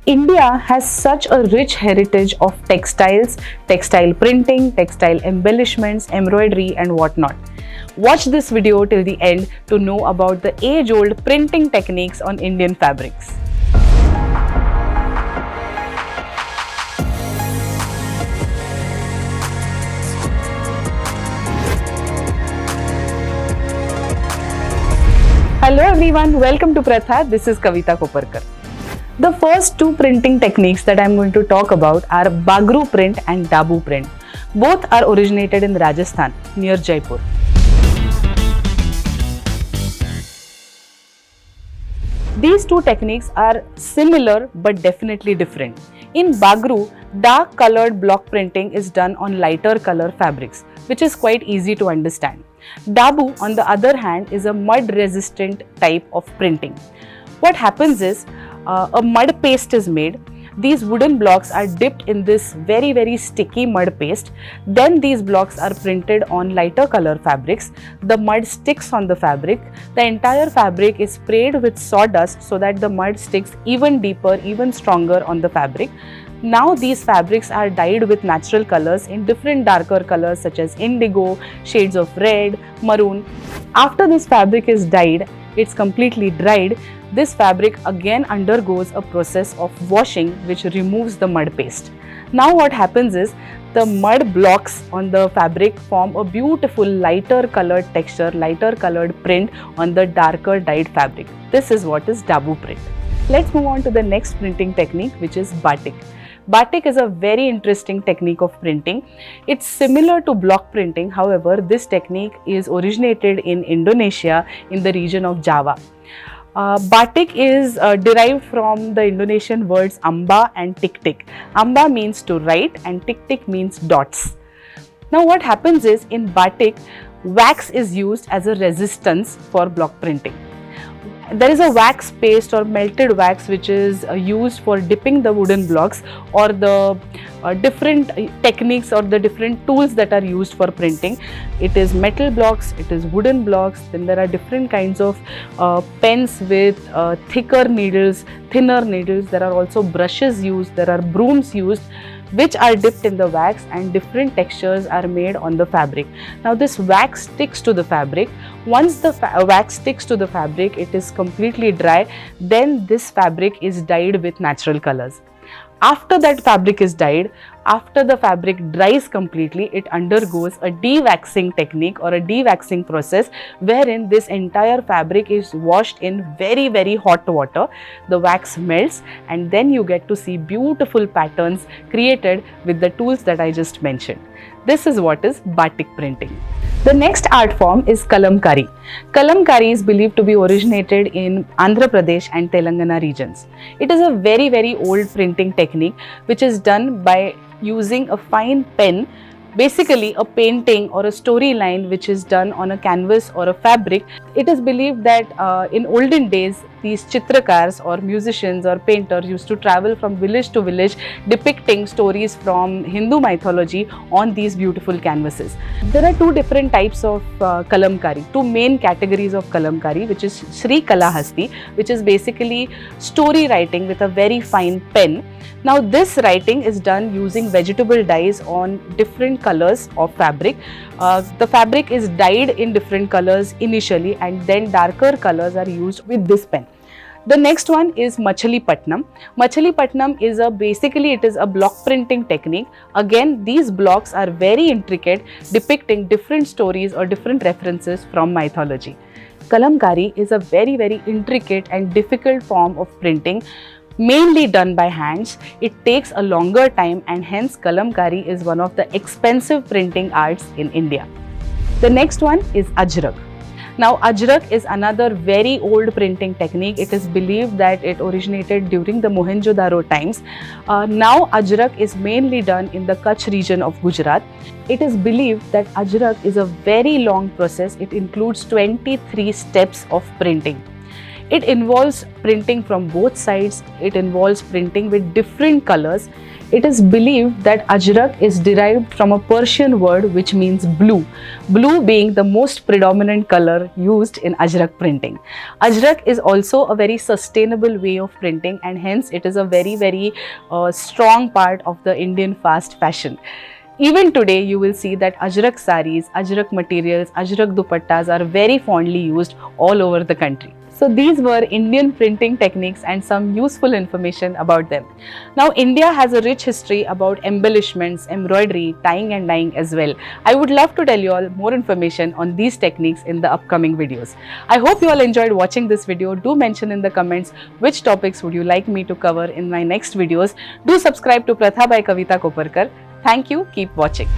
India has such a rich heritage of textiles, textile printing, textile embellishments, embroidery, and whatnot. Watch this video till the end to know about the age-old printing techniques on Indian fabrics. Hello everyone, welcome to Pratha. This is Kavita Koparkar. The first two printing techniques that I am going to talk about are Bagru print and Dabu print. Both are originated in Rajasthan, near Jaipur. These two techniques are similar but definitely different. In Bagru, dark colored block printing is done on lighter color fabrics, which is quite easy to understand. Dabu, on the other hand, is a mud resistant type of printing. What happens is, a mud paste is made. These wooden blocks are dipped in this very sticky mud paste. Then these blocks are printed on lighter color fabrics. The mud sticks on the fabric. The entire fabric is sprayed with sawdust so that the mud sticks even deeper, even stronger on the fabric. Now these fabrics are dyed with natural colors in different darker colors such as indigo, shades of red, maroon. After this fabric is dyed, it's completely dried. This fabric again undergoes a process of washing which removes the mud paste. Now what happens is, the mud blocks on the fabric form a beautiful lighter colored texture, lighter colored print on the darker dyed fabric. This is what is Dabu print. Let's move on to the next printing technique, which is Batik. Batik is a very interesting technique of printing. It's similar to block printing, however, this technique is originated in Indonesia in the region of Java. Batik is derived from the Indonesian words amba and tik tik. Amba means to write and tik tik means dots. Now what happens is, in batik, wax is used as a resistance for block printing. There is a wax paste or melted wax which is used for dipping the wooden blocks, or the different techniques or the different tools that are used for printing. It is metal blocks, it is wooden blocks, then there are different kinds of pens with thicker needles, thinner needles. There are also brushes used, there are brooms used, which are dipped in the wax, and different textures are made on the fabric. Now this wax sticks to the fabric. Once the wax sticks to the fabric, it is completely dry. Then this fabric is dyed with natural colors. After that fabric is dyed, after the fabric dries completely, it undergoes a de-waxing technique or a de-waxing process, wherein this entire fabric is washed in very hot water. The wax melts, and then you get to see beautiful patterns created with the tools that I just mentioned. This is what is batik printing. The next art form is kalamkari. Kalamkari is believed to be originated in Andhra Pradesh and Telangana regions. It is a very old printing technique which is done by using a fine pen, basically a painting or a storyline which is done on a canvas or a fabric. It is believed that in olden days, these chitrakars or musicians or painters used to travel from village to village depicting stories from Hindu mythology on these beautiful canvases. There are two different types of kalamkari, two main categories of kalamkari, which is Sri Kalahasti, which is basically story writing with a very fine pen. Now this writing is done using vegetable dyes on different colors of fabric. The fabric is dyed in different colors initially, and then darker colors are used with this pen. The next one is Machilipatnam. Machilipatnam is basically a block printing technique. Again, these blocks are very intricate, depicting different stories or different references from mythology. Kalamkari is a very intricate and difficult form of printing, mainly done by hands. It takes a longer time, and hence kalamkari is one of the expensive printing arts in India. The next one is Ajrak. Now Ajrak is another very old printing technique. It is believed that it originated during the Mohenjo-daro times. Now Ajrak is mainly done in the Kutch region of Gujarat. It is believed that Ajrak is a very long process. It includes 23 steps of printing. It involves printing from both sides. It involves printing with different colors. It is believed that Ajrak is derived from a Persian word which means blue, blue being the most predominant color used in Ajrak printing. Ajrak is also a very sustainable way of printing, and hence it is a very strong part of the Indian fast fashion. Even today, you will see that Ajrak saris, Ajrak materials, Ajrak dupattas are very fondly used all over the country. So these were Indian printing techniques and some useful information about them. Now India has a rich history about embellishments, embroidery, tying and dyeing as well. I would love to tell you all more information on these techniques in the upcoming videos. I hope you all enjoyed watching this video. Do mention in the comments which topics would you like me to cover in my next videos. Do subscribe to Pratha by Kavita Koparkar. Thank you. Keep watching.